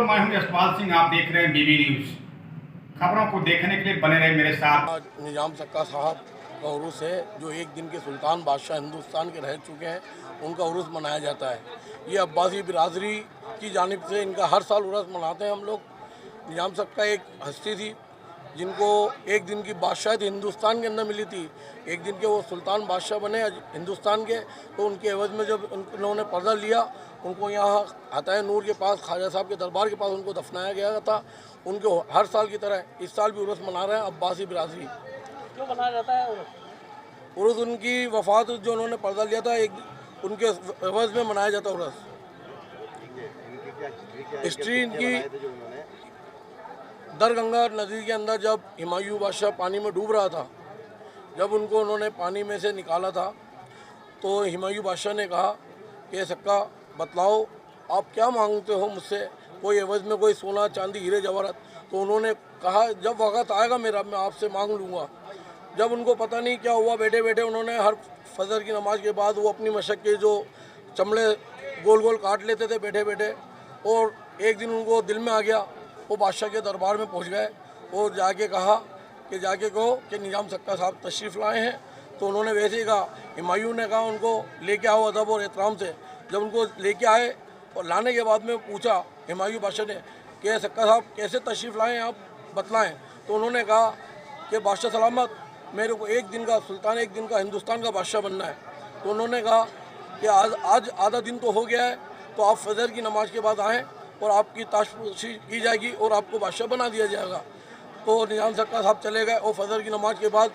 मैं हूं यशपाल सिंह। आप देख रहे हैं बीबी न्यूज। खबरों को देखने के लिए बने रहे मेरे साथ। आज निजाम सक्का साहब का उर्स है, जो एक दिन के सुल्तान बादशाह हिंदुस्तान के रह चुके हैं, उनका उर्स मनाया जाता है। ये अब्बासी बिरादरी की जानिब से इनका हर साल उर्स मनाते हैं हम लोग। निजाम सक्का एक हस्ती थी जिनको एक दिन की बादशाहत हिंदुस्तान के अंदर मिली थी। एक दिन के वो सुल्तान बादशाह बने हिंदुस्तान के, तो उनके एवज में जब उन्होंने पर्दा लिया, उनको यहाँ हताए नूर के पास ख्वाजा साहब के दरबार के पास उनको दफनाया गया था। उनको हर साल की तरह इस साल भी उर्स मना रहे हैं अब्बासी बिरादरी। क्यों मनाया जाता है उर्स? उनकी वफात जो उन्होंने पर्दा लिया था, एक उनके एवज में मनाया जाता है उर्स। हिस्ट्री इनकी दरगंगा नदी के अंदर जब हुमायूं बादशाह पानी में डूब रहा था, जब उनको उन्होंने पानी में से निकाला था, तो हुमायूं बादशाह ने कहा कि सक्का बतलाओ आप क्या मांगते हो मुझसे, कोई एवज में कोई सोना चांदी हीरे जवाहरात। तो उन्होंने कहा जब वक़्त आएगा मेरा, मैं आपसे मांग लूँगा। जब उनको पता नहीं क्या हुआ, बैठे बैठे उन्होंने हर फजर की नमाज के बाद वो अपनी मशक के जो चमड़े गोल गोल काट लेते थे बैठे बैठे, और एक दिन उनको दिल में आ गया, वो बादशाह के दरबार में पहुंच गए और जाके कहा कि जाके कहो कि निजाम सक्का साहब तशरीफ़ लाए हैं। तो उन्होंने वैसे ही कहा, हुमायूं ने कहा उनको लेके आओ अदब और एहतराम से। जब उनको लेके आए और लाने के बाद में पूछा हुमायूं बादशाह ने कि सक्का साहब कैसे तशरीफ़ लाएँ, आप बतलाएँ। तो उन्होंने कहा कि बादशाह सलामत, मेरे को एक दिन का सुल्तान, एक दिन का हिंदुस्तान का बादशाह बनना है। तो उन्होंने कहा कि आज आधा दिन तो हो गया है, तो आप फजर की नमाज के बाद आएँ और आपकी ताशपोशी की जाएगी और आपको बादशाह बना दिया जाएगा। तो निजाम सक्का साहब चले गए और फजर की नमाज के बाद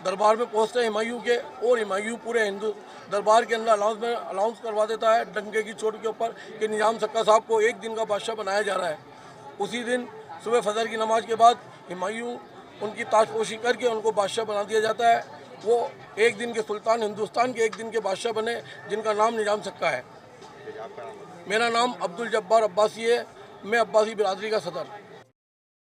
दरबार में पहुंचते हुमायूं के, और हुमायूं पूरे हिंदू दरबार के अंदर अनाउंस करवा देता है डंके की चोट के ऊपर कि निजाम सक्का साहब को एक दिन का बादशाह बनाया जा रहा है। उसी दिन सुबह फजर की नमाज के बाद हुमायूं उनकी ताजपोशी करके उनको बादशाह बना दिया जाता है। वो एक दिन के सुल्तान, हिंदुस्तान के एक दिन के बादशाह बने, जिनका नाम निजाम सक्का है। मेरा नाम अब्दुल जब्बार अब्बासी है, मैं अब्बासी बिरादरी का सदर।